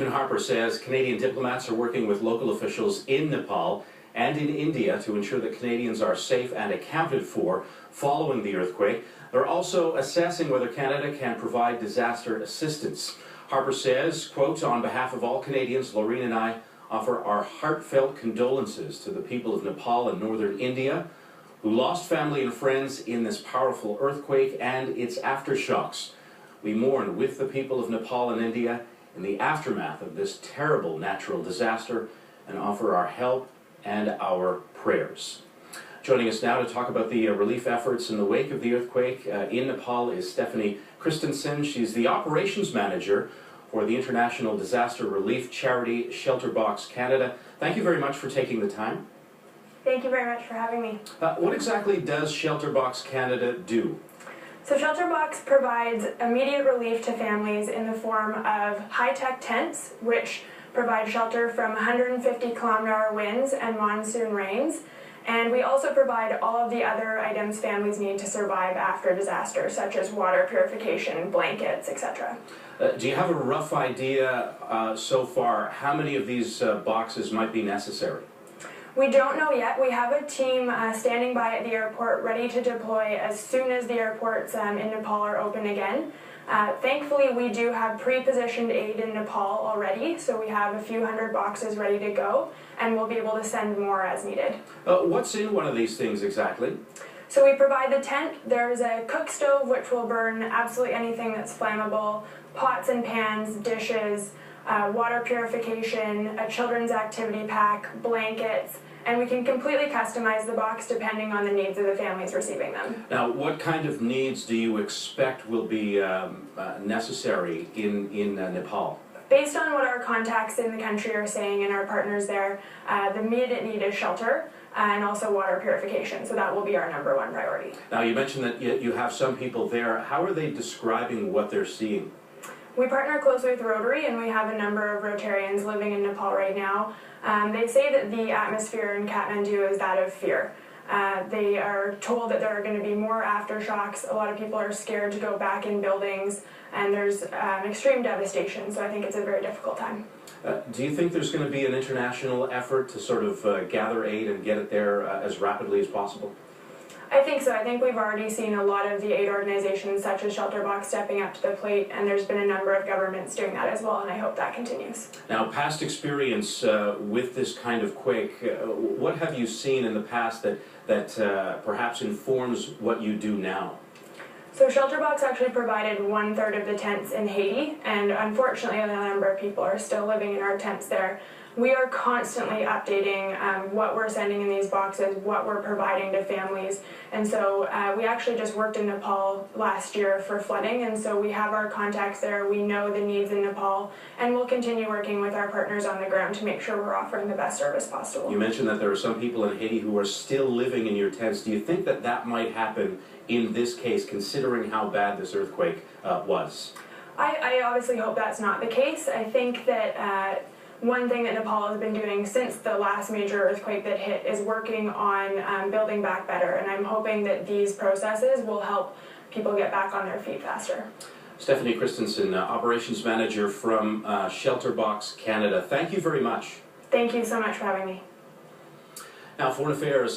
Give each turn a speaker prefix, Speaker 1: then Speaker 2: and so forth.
Speaker 1: Harper says Canadian diplomats are working with local officials in Nepal and in India to ensure that Canadians are safe and accounted for following the earthquake. They're also assessing whether Canada can provide disaster assistance. Harper says, quote, "On behalf of all Canadians, Lorene and I offer our heartfelt condolences to the people of Nepal and northern India who lost family and friends in this powerful earthquake and its aftershocks. We mourn with the people of Nepal and India in the aftermath of this terrible natural disaster and offer our help and our prayers." Joining us now to talk about the relief efforts in the wake of the earthquake in Nepal is Stephanie Christensen. She's the operations manager for the international disaster relief charity ShelterBox Canada. Thank you very much for taking the time.
Speaker 2: Thank you very much for having me.
Speaker 1: What exactly does ShelterBox Canada do?
Speaker 2: So ShelterBox provides immediate relief to families in the form of high-tech tents, which provide shelter from 150-kilometer-hour winds and monsoon rains. And we also provide all of the other items families need to survive after disaster, such as water purification, blankets, etc.
Speaker 1: Do you have a rough idea so far how many of these boxes might be necessary?
Speaker 2: We don't know yet. We have a team standing by at the airport ready to deploy as soon as the airports in Nepal are open again. Thankfully, we do have pre-positioned aid in Nepal already, so we have a few hundred boxes ready to go, and we'll be able to send more as needed.
Speaker 1: What's in one of these things exactly?
Speaker 2: So we provide the tent. There's a cook stove which will burn absolutely anything that's flammable, pots and pans, dishes, water purification, a children's activity pack, blankets, and we can completely customize the box depending on the needs of the families receiving them.
Speaker 1: Now, what kind of needs do you expect will be necessary in Nepal?
Speaker 2: Based on what our contacts in the country are saying and our partners there, the immediate need is shelter and also water purification, so that will be our #1 priority.
Speaker 1: Now, you mentioned that you have some people there. How are they describing what they're seeing?
Speaker 2: We partner closely with Rotary, and we have a number of Rotarians living in Nepal right now. They say that the atmosphere in Kathmandu is that of fear. They are told that there are going to be more aftershocks. A lot of people are scared to go back in buildings, and there's extreme devastation, so I think it's a very difficult time.
Speaker 1: Do you think there's going to be an international effort to sort of gather aid and get it there as rapidly as possible?
Speaker 2: I think so. I think we've already seen a lot of the aid organizations such as ShelterBox stepping up to the plate, and there's been a number of governments doing that as well, and I hope that continues.
Speaker 1: Now, past experience with this kind of quake, what have you seen in the past that perhaps informs what you do now?
Speaker 2: So ShelterBox actually provided 1/3 of the tents in Haiti, and unfortunately a number of people are still living in our tents there. We are constantly updating what we're sending in these boxes, what we're providing to families, and so we actually just worked in Nepal last year for flooding, and so we have our contacts there, we know the needs in Nepal, and we'll continue working with our partners on the ground to make sure we're offering the best service possible.
Speaker 1: You mentioned that there are some people in Haiti who are still living in your tents. Do you think that that might happen in this case, considering how bad this earthquake was?
Speaker 2: I obviously hope that's not the case. I think that one thing that Nepal has been doing since the last major earthquake that hit is working on building back better, and I'm hoping that these processes will help people get back on their feet faster.
Speaker 1: Stephanie Christensen, Operations Manager from ShelterBox Canada. Thank you very much.
Speaker 2: Thank you so much for having me.
Speaker 1: Now, Foreign Affairs